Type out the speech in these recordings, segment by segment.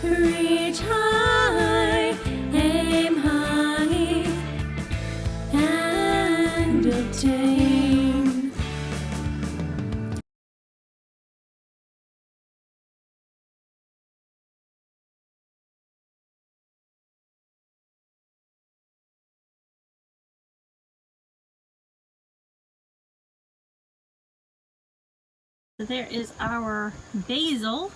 Reach high, aim high, and obtain. So there is our basil,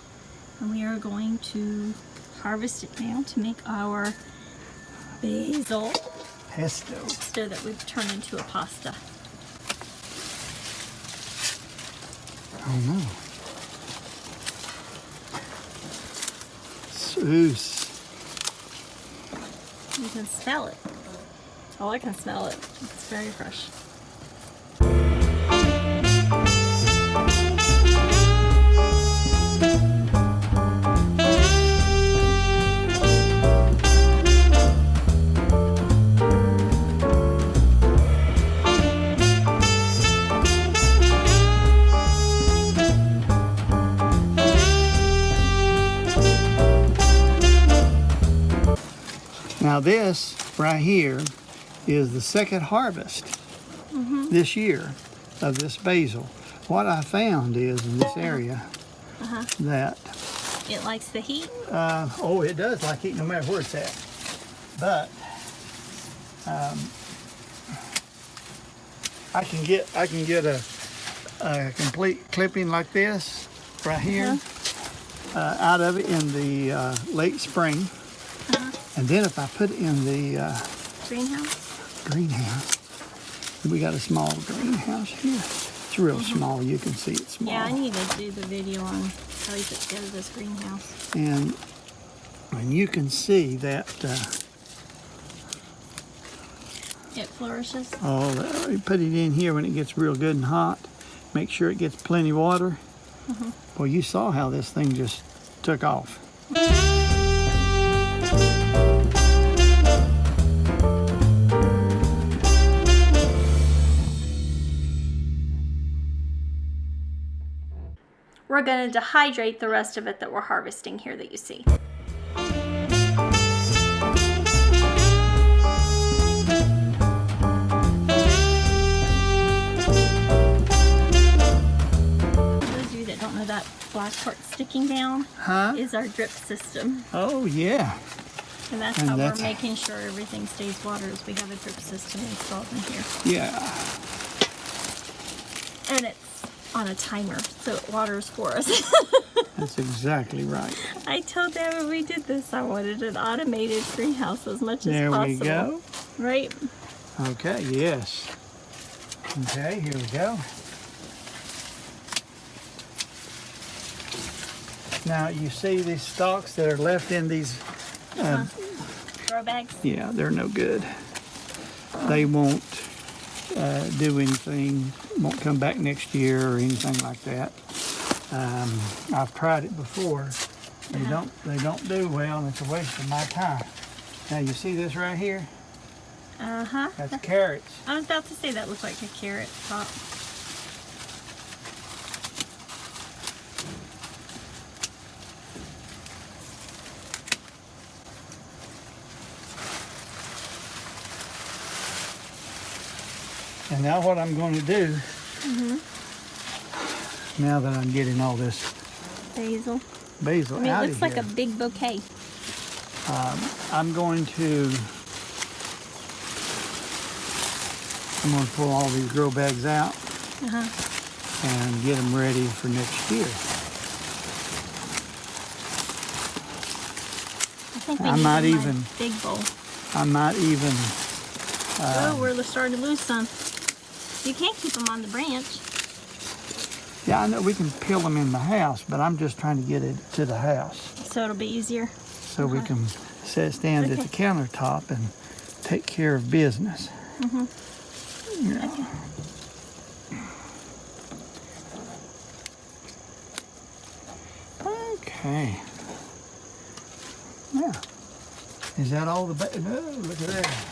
and we are going to harvest it now to make our basil Pesto. that we've turned into a pasta. Oh no. Sauce. You can smell it. Oh, I can smell it. It's very fresh. Now this right here is the second harvest this year of this basil. What I found is in this area that It likes the heat. oh, it does like heat no matter where it's at. But I can get a complete clipping like this right here out of it in the late spring. And then if I put it in the greenhouse, we got a small greenhouse here. It's real small. You can see it's small. Yeah, I need to do the video on how he put together this greenhouse. And you can see that It flourishes. you put it in here when it gets real good and hot. Make sure it gets plenty of water. Well, you saw how this thing just took off. We're going to dehydrate the rest of it that we're harvesting here that you see. Those of you that don't know, that black part sticking down is our drip system. Oh, yeah. And that's how we're making sure everything stays water, is we have a drip system installed in here. Yeah. And it's on a timer, so it waters for us. That's exactly right. I told Dad when we did this, I wanted an automated greenhouse as much as possible. There we go. Right? Okay, yes. Okay, here we go. Now, you see these stalks that are left in these Grow bags? yeah, they're no good. They won't do anything, won't come back next year or anything like that. I've tried it before. They don't do well, and it's a waste of my time. Now you see this right here? That's carrots. I was about to say that looks like a carrot top. And now what I'm going to do, now that I'm getting all this Basil. basil I mean, out it of looks like here, a big bouquet. I'm going to pull all these grow bags out and get them ready for next year. I think we need a big bowl. I might even. Oh, we're starting to lose some. You can't keep them on the branch. Yeah, I know we can peel them in the house, but I'm just trying to get it to the house So it'll be easier. so we can stand at the countertop and take care of business. Yeah. Okay. Yeah. Is that all the oh, look at that.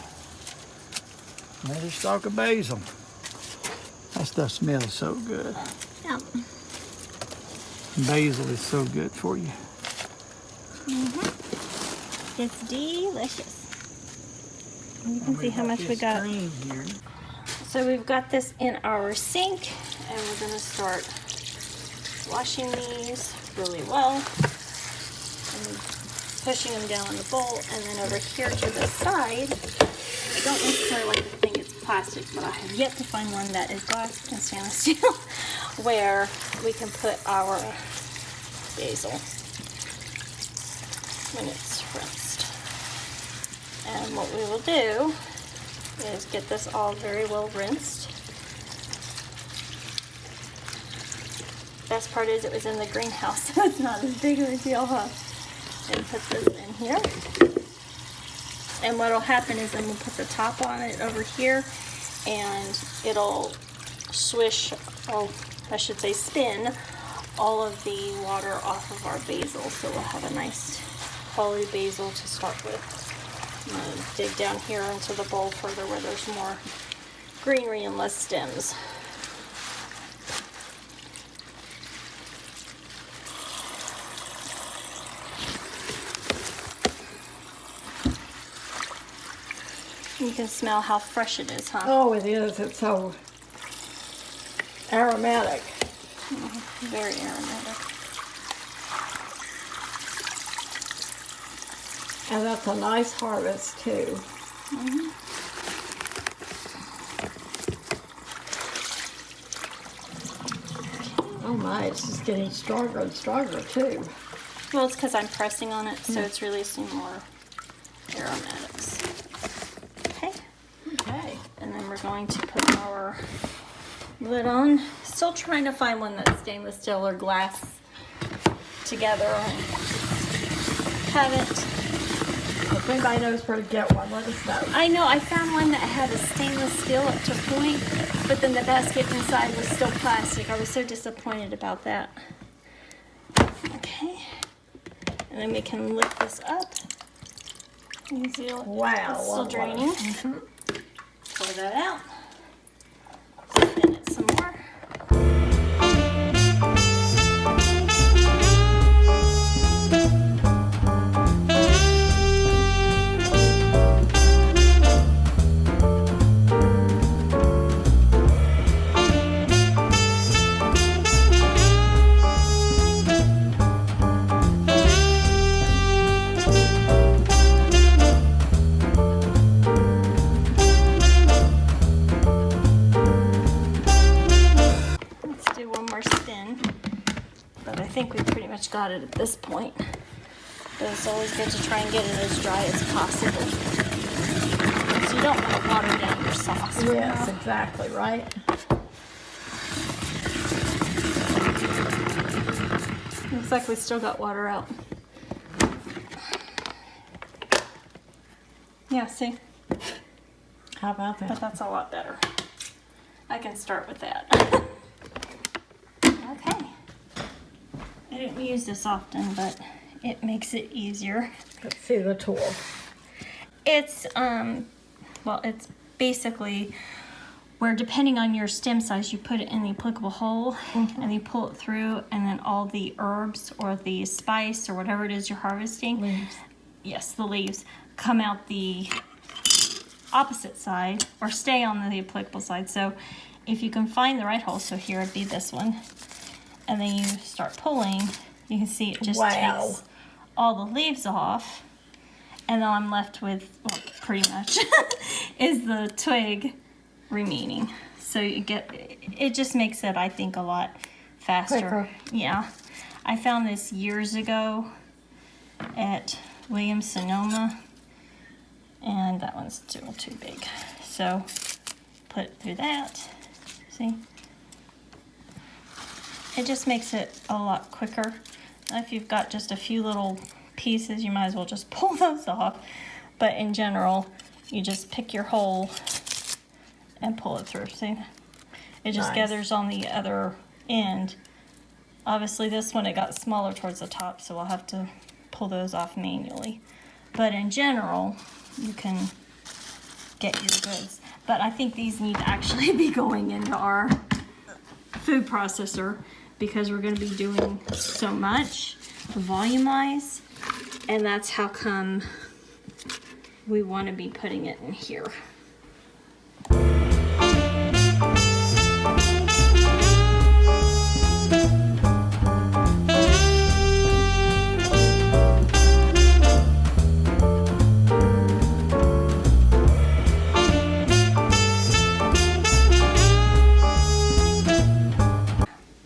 Another stalk of basil. That stuff smells so good. Yeah. Basil is so good for you. It's delicious. You can see how much we got. Here. So we've got this in our sink, and we're going to start washing these really well and pushing them down in the bowl. And then over here to the side, I don't necessarily like to think it's plastic, but I have yet to find one that is glass and stainless steel where we can put our basil when it's rinsed. And what we will do is get this all very well rinsed. Best part is it was in the greenhouse, so it's not as big of a deal, huh? And put this in here. And what'll happen is then we'll put the top on it over here, and it'll swish, or I should say spin, all of the water off of our basil, so we'll have a nice quality basil to start with. I'm going to dig down here into the bowl further where there's more greenery and less stems. You can smell how fresh it is, huh? Oh, it is. It's so aromatic. Very aromatic. And that's a nice harvest, too. Oh my, it's just getting stronger and stronger, too. Well, it's because I'm pressing on it, so it's releasing more aromatics. Okay. Okay. And then we're going to put our lid on. Still trying to find one that's stainless steel or glass together. And haven't. If anybody knows where to get one, let us know. I know, I found one that had a stainless steel up to a point, but then the basket inside was still plastic. I was so disappointed about that. Okay. And then we can lift this up. You can see Wow. it's still what a- draining. Pour that out. Spin it some more. I think we pretty much got it at this point. But it's always good to try and get it as dry as possible. So you don't want to water down your sauce. Yes, exactly, right? Looks like we still got water out. Yeah, see? How about But that? that's a lot better. I can start with that. Okay. I didn't use this often, but it makes it easier. Let's see the tool. It's, well, it's basically where, depending on your stem size, you put it in the applicable hole and you pull it through, and then all the herbs or the spice or whatever it is you're harvesting, Leaves. yes, the leaves, come out the opposite side or stay on the applicable side. So if you can find the right hole, so here it'd be this one, and then you start pulling, you can see it just takes all the leaves off, and then I'm left with, well, pretty much is the twig remaining. So you get, it just makes it, I think, a lot faster. Quicker. Yeah. I found this years ago at Williams-Sonoma, and that one's still too big. So put it through that, see? It just makes it a lot quicker. If you've got just a few little pieces, you might as well just pull those off. But in general, you just pick your hole and pull it through, see? It just gathers on the other end. Obviously this one, it got smaller towards the top, so I'll have to pull those off manually. But in general, you can get your goods. But I think these need to actually be going into our food processor, because we're going to be doing so much volume-wise And that's how come we want to be putting it in here.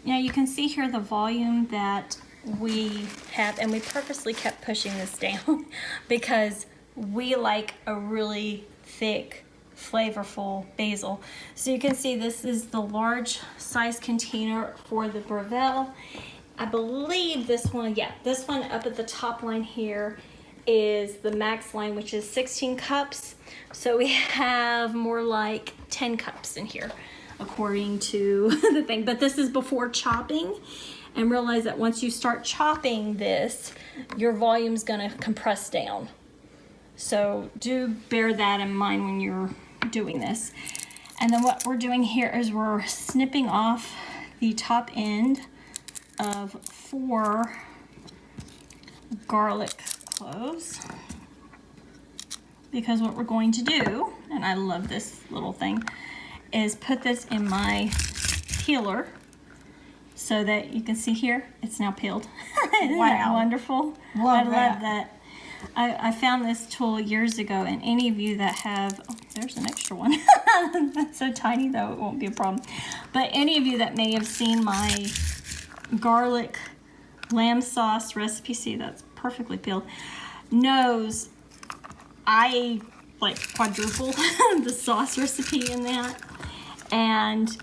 Now you can see here the volume that we have, and we purposely kept pushing this down because we like a really thick, flavorful basil. So you can see this is the large size container for the Basil. I believe this one, yeah, this one up at the top line here is the max line, which is 16 cups. So we have more like 10 cups in here, according to the thing. But this is before chopping. And realize that once you start chopping this, your volume's gonna compress down. So do bear that in mind when you're doing this. And then what we're doing here is we're snipping off the top end of 4 garlic cloves. Because what we're going to do, and I love this little thing, is put this in my peeler so that you can see here, it's now peeled. Isn't that wonderful? I love that. I found this tool years ago, and any of you that have, oh, there's an extra one. That's so tiny though, it won't be a problem. But any of you that may have seen my garlic lamb sauce recipe, see that's perfectly peeled, knows I like quadruple the sauce recipe in that. And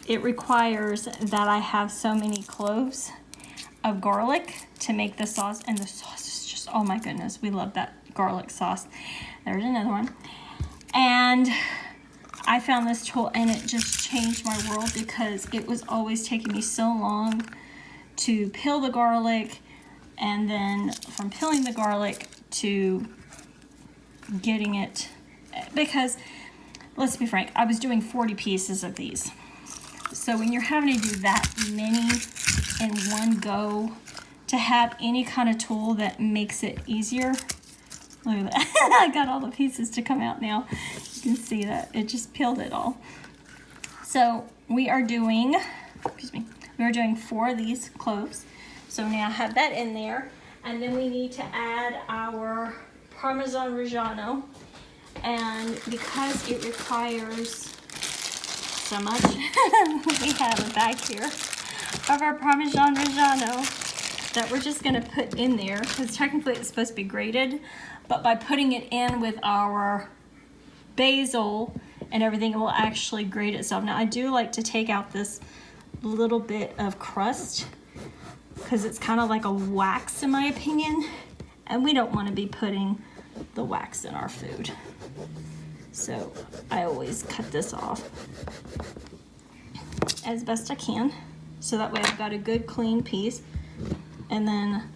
it requires that I have so many cloves of garlic to make the sauce, and the sauce is just, oh my goodness, we love that garlic sauce. There's another one. And I found this tool and it just changed my world because it was always taking me so long to peel the garlic, and then from peeling the garlic to getting it, because let's be frank, I was doing 40 pieces of these. So when you're having to do that many in one go, to have any kind of tool that makes it easier, look at that. I got all the pieces to come out now. You can see that it just peeled it all. So we are doing, we are doing 4 of these cloves. So now I have that in there. And then we need to add our Parmesan Reggiano. And because it requires so much, we have a bag here of our Parmesan Reggiano that we're just gonna put in there, because technically it's supposed to be grated, but by putting it in with our basil and everything, it will actually grate itself. Now I do like to take out this little bit of crust because it's kind of like a wax in my opinion, and we don't want to be putting the wax in our food. So I always cut this off as best I can, so that way I've got a good clean piece, and then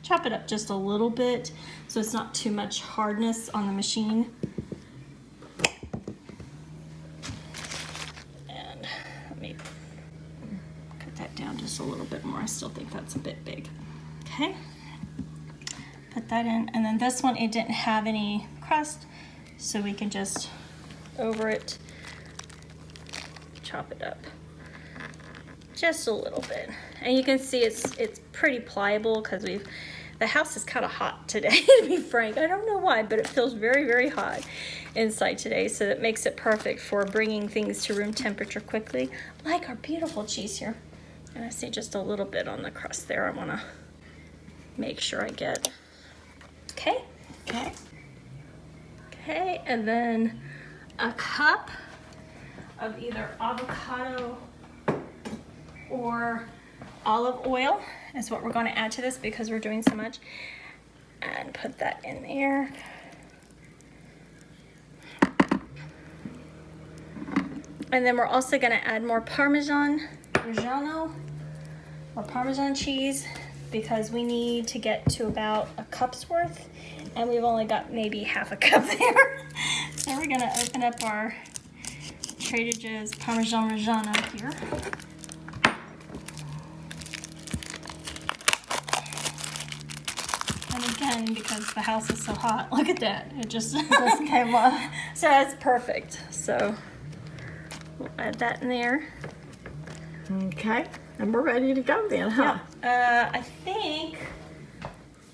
chop it up just a little bit so it's not too much hardness on the machine. And let me cut that down just a little bit more. I still think that's a bit big. Okay, put that in, and then this one, it didn't have any crust, so we can just over it chop it up just a little bit. And you can see it's pretty pliable because the house is kind of hot today, to be frank. I don't know why, but it feels very, very hot inside today, so that makes it perfect for bringing things to room temperature quickly, like our beautiful cheese here. And I see just a little bit on the crust there. I want to make sure I get. Okay. And then a cup of either avocado or olive oil is what we're going to add to this because we're doing so much. And put that in there. And then we're also going to add more Parmesan Reggiano or Parmesan cheese because we need to get to about a cup's worth, and we've only got maybe half a cup there. So we're going to open up our Trader Joe's Parmesan Reggiano here. And again because the house is so hot. Look at that. It just came off. So that's perfect. So we'll add that in there. Okay, and we're ready to go then, huh? I think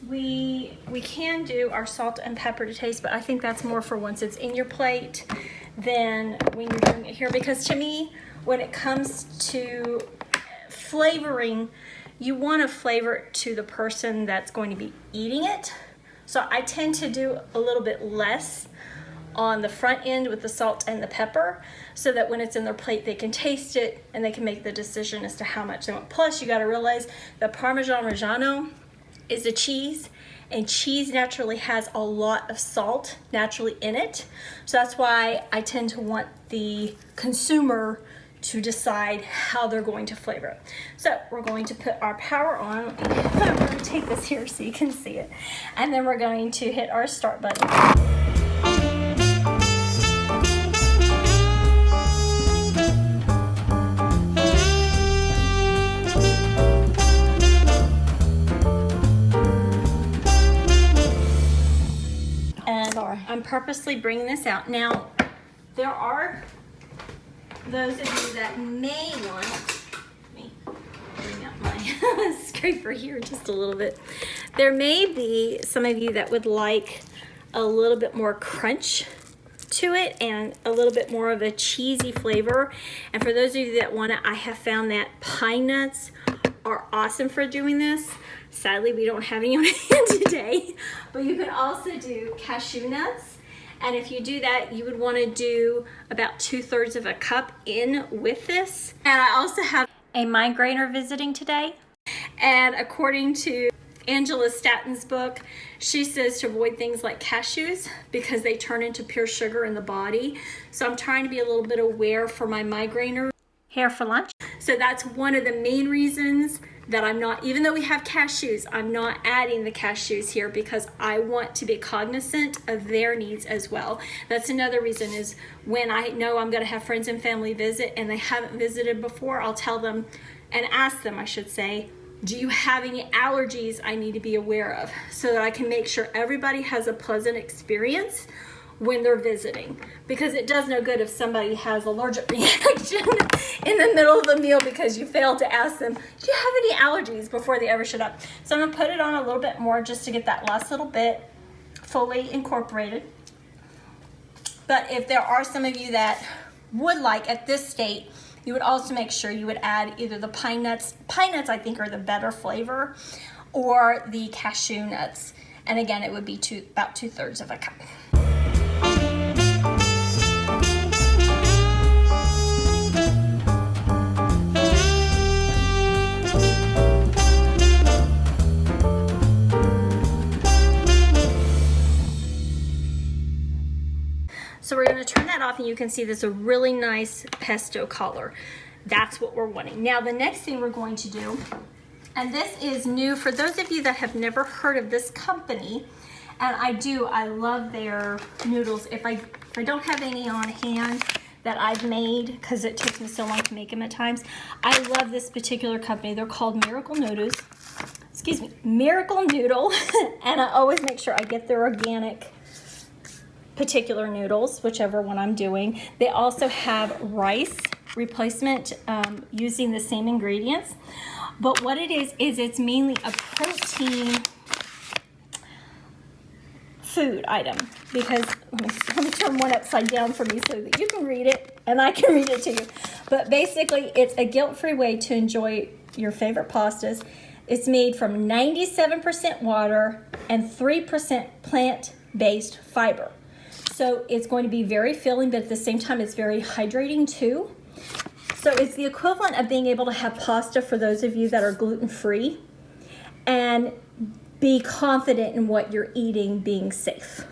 we can do our salt and pepper to taste, but I think that's more for once it's in your plate than when you're doing it here. Because to me, when it comes to flavoring, you want to flavor it to the person that's going to be eating it. So I tend to do a little bit less on the front end with the salt and the pepper, so that when it's in their plate they can taste it and they can make the decision as to how much they want. Plus, you got to realize that Parmesan Reggiano is a cheese, and cheese naturally has a lot of salt naturally in it. So that's why I tend to want the consumer to decide how they're going to flavor it. So we're going to put our power on. I'm going to take this here so you can see it. And then we're going to hit our start button. I'm purposely bringing this out. Now, there are those of you that may want, let me bring out my scraper here just a little bit. There may be some of you that would like a little bit more crunch to it and a little bit more of a cheesy flavor. And for those of you that want it, I have found that pine nuts are awesome for doing this. Sadly, we don't have any on hand today, but you can also do cashew nuts. And if you do that, you would want to do about 2/3 of a cup in with this. And I also have a migrainer visiting today. And according to Angela Statton's book, she says to avoid things like cashews because they turn into pure sugar in the body. So I'm trying to be a little bit aware for my migrainer here for lunch. So that's one of the main reasons that I'm not, even though we have cashews, I'm not adding the cashews here because I want to be cognizant of their needs as well. That's another reason is when I know I'm gonna have friends and family visit and they haven't visited before, I'll tell them and ask them, I should say, do you have any allergies I need to be aware of so that I can make sure everybody has a pleasant experience when they're visiting, because it does no good if somebody has allergic reaction in the middle of the meal because you failed to ask them, do you have any allergies before they ever showed up. So I'm gonna put it on a little bit more just to get that last little bit fully incorporated. But if there are some of you that would like at this state, you would also make sure you would add either the pine nuts. Pine nuts I think are the better flavor, or the cashew nuts. And again, it would be about 2/3 of a cup. So we're going to turn that off, and you can see there's a really nice pesto color. That's what we're wanting. Now the next thing we're going to do, and this is new for those of you that have never heard of this company, and I love their noodles. If I don't have any on hand that I've made, because it takes me so long to make them at times, I love this particular company. They're called Miracle Noodles. Excuse me, Miracle Noodle, and I always make sure I get their organic particular noodles, whichever one I'm doing. They also have rice replacement using the same ingredients. But what it is it's mainly a protein food item, because let me turn one upside down for me so that you can read it and I can read it to you. But basically, it's a guilt-free way to enjoy your favorite pastas. It's made from 97% water and 3% plant-based fiber. So it's going to be very filling, but at the same time, it's very hydrating too. So it's the equivalent of being able to have pasta for those of you that are gluten-free and be confident in what you're eating being safe.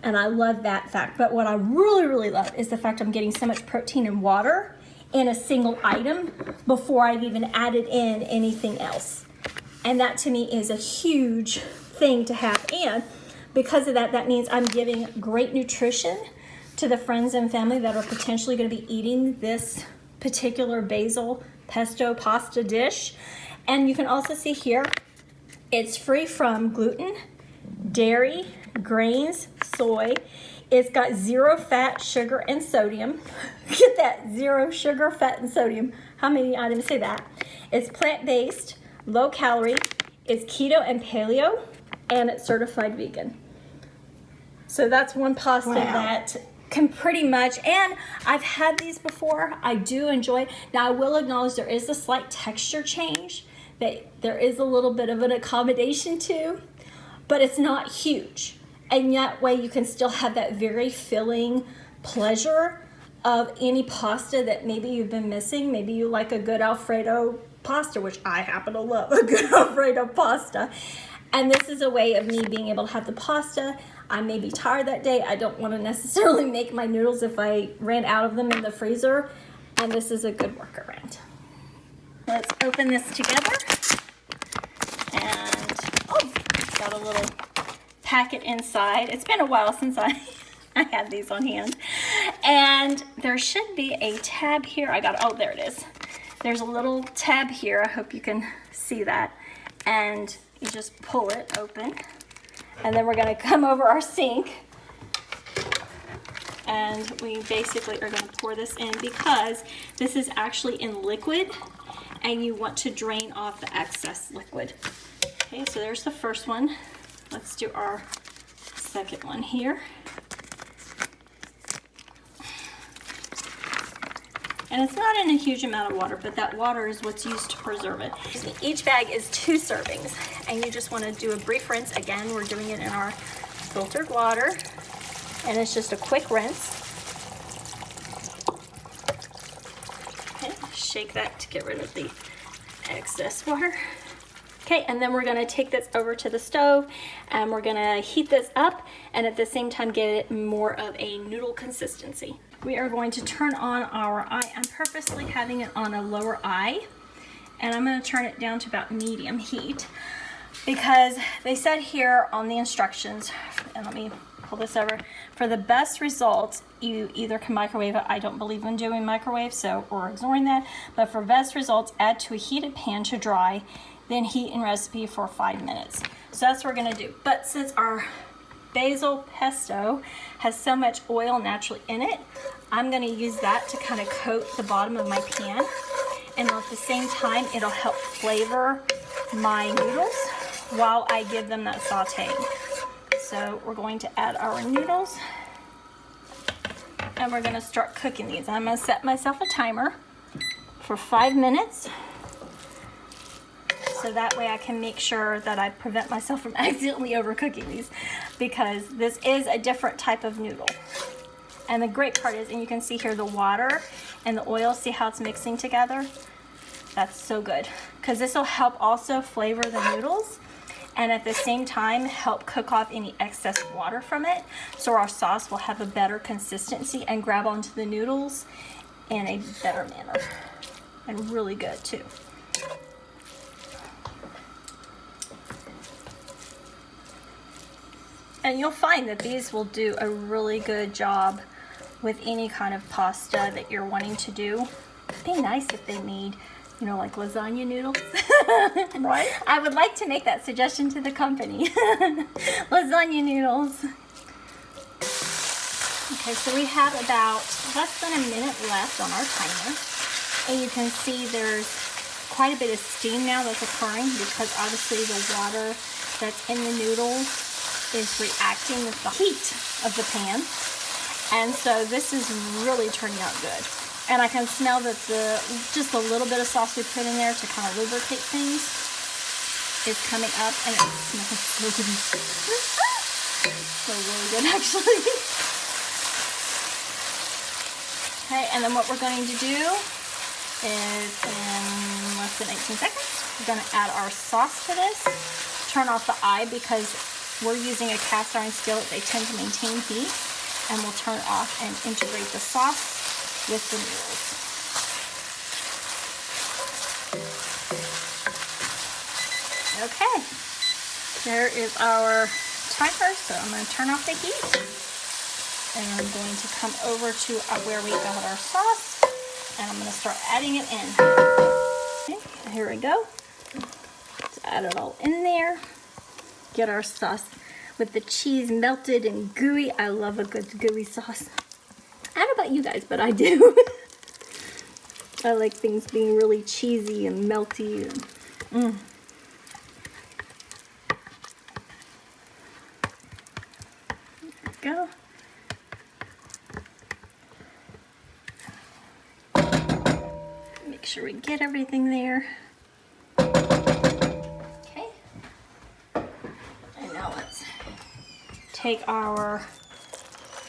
And I love that fact. But what I really, really love is the fact I'm getting so much protein and water in a single item before I've even added in anything else. And that to me is a huge thing to have. And because of that, that means I'm giving great nutrition to the friends and family that are potentially going to be eating this particular basil pesto pasta dish. And you can also see here, it's free from gluten dairy, grains, soy. It's got 0 fat, sugar, and sodium. Get that, 0 sugar, fat, and sodium. How many items say that? It's plant-based, low calorie, it's keto and paleo, and it's certified vegan. So that's one pasta that can pretty much, and I've had these before. I do enjoy. Now I will acknowledge there is a slight texture change that there is a little bit of an accommodation to, but it's not huge. And that way you can still have that very filling pleasure of any pasta that maybe you've been missing. Maybe you like a good Alfredo pasta, which I happen to love a good Alfredo pasta. And this is a way of me being able to have the pasta. I may be tired that day. I don't want to necessarily make my noodles if I ran out of them in the freezer. And this is a good workaround. Let's open this together. And, oh, it's got a little packet inside. It's been a while since I had these on hand. And there should be a tab here. Oh, there it is. There's a little tab here. I hope you can see that. And you just pull it open. And then we're going to come over our sink. And we basically are going to pour this in because this is actually in liquid. And you want to drain off the excess liquid. Okay, so there's the first one. Let's do our second one here. And it's not in a huge amount of water, but that water is what's used to preserve it. Each bag is 2 servings, and you just want to do a brief rinse. Again, we're doing it in our filtered water, and it's just a quick rinse. Okay, shake that to get rid of the excess water. Okay, and then we're gonna take this over to the stove and we're gonna heat this up and at the same time get it more of a noodle consistency. We are going to turn on our eye. I'm purposely having it on a lower eye and I'm gonna turn it down to about medium heat because they said here on the instructions, and let me pull this over, for the best results, you either can microwave it. I don't believe in doing microwave, so we're ignoring that. But for best results, add to a heated pan to dry, then heat in recipe for 5 minutes. So that's what we're gonna do. But since our basil pesto has so much oil naturally in it, I'm gonna use that to kind of coat the bottom of my pan. And at the same time, it'll help flavor my noodles while I give them that sauteing. So we're going to add our noodles and we're gonna start cooking these. I'm gonna set myself a timer for 5 minutes. So that way I can make sure that I prevent myself from accidentally overcooking these because this is a different type of noodle. And the great part is, and you can see here the water and the oil, see how it's mixing together? That's so good because this will help also flavor the noodles and at the same time help cook off any excess water from it. So our sauce will have a better consistency and grab onto the noodles in a better manner and really good too. And you'll find that these will do a really good job with any kind of pasta that you're wanting to do. It'd be nice if they made, you know, like lasagna noodles. Right? I would like to make that suggestion to the company. Lasagna noodles. Okay, so we have about less than a minute left on our timer. And you can see there's quite a bit of steam now that's occurring because obviously the water that's in the noodles is reacting with the heat of the pan. And so this is really turning out good. And I can smell that just a little bit of sauce we put in there to kind of lubricate things is coming up and it smells so good. So really good actually. Okay, and then what we're going to do is in less than 18 seconds, we're going to add our sauce to this. Turn off the eye because we're using a cast iron skillet. They tend to maintain heat. And we'll turn it off and integrate the sauce with the noodles. Okay, there is our timer. So I'm going to turn off the heat. And I'm going to come over to where we got our sauce. And I'm going to start adding it in. Okay, here we go. Let's add it all in there. Get our sauce with the cheese melted and gooey. I love a good gooey sauce. I don't know about you guys, but I do. I like things being really cheesy and melty. There we go. Make sure we get everything there. Okay. And now let's take our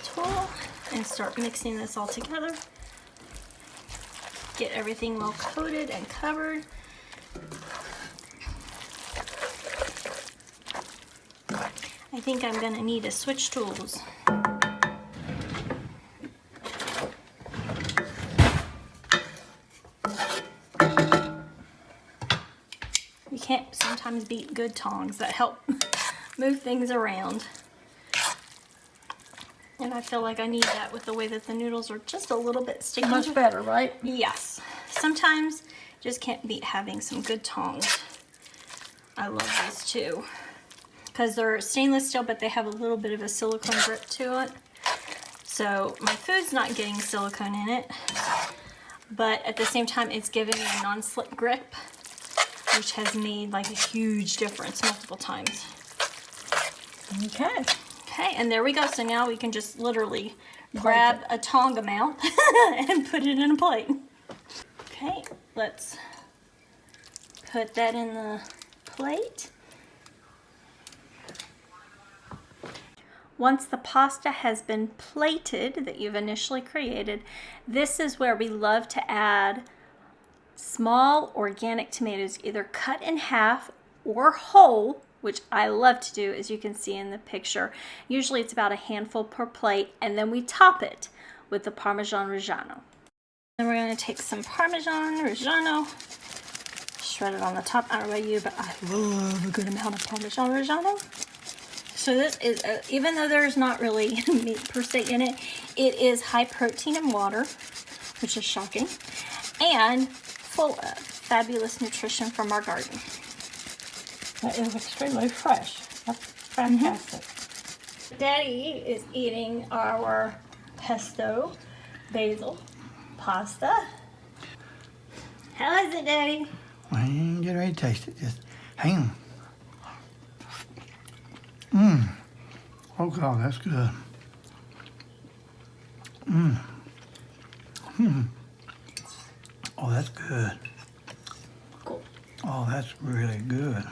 tool and start mixing this all together. Get everything well coated and covered. I think I'm gonna need to switch tools. You can't sometimes beat good tongs that help move things around. And I feel like I need that with the way that the noodles are just a little bit sticky. Much better, right? Yes. Sometimes just can't beat having some good tongs. I love these too. Because they're stainless steel, but they have a little bit of a silicone grip to it. So my food's not getting silicone in it, but at the same time it's giving me a non-slip grip, which has made like a huge difference multiple times. Okay. Okay, and there we go. So now we can just literally grab a tong amount and put it in a plate. Okay, let's put that in the plate. Once the pasta has been plated that you've initially created, this is where we love to add small organic tomatoes, either cut in half or whole, which I love to do, as you can see in the picture. Usually it's about a handful per plate, and then we top it with the Parmesan Reggiano. Then we're going to take some Parmesan Reggiano, shred it on the top. I don't know about you, but I love a good amount of Parmesan Reggiano. So this is, even though there's not really meat per se in it, it is high protein and water, which is shocking, and full of fabulous nutrition from our garden. That is extremely fresh. That's fantastic. Daddy is eating our pesto basil pasta. How is it, Daddy? I ain't get ready to taste it. Just hang on. Oh God, that's good. Oh, that's good. Cool. Oh, that's really good.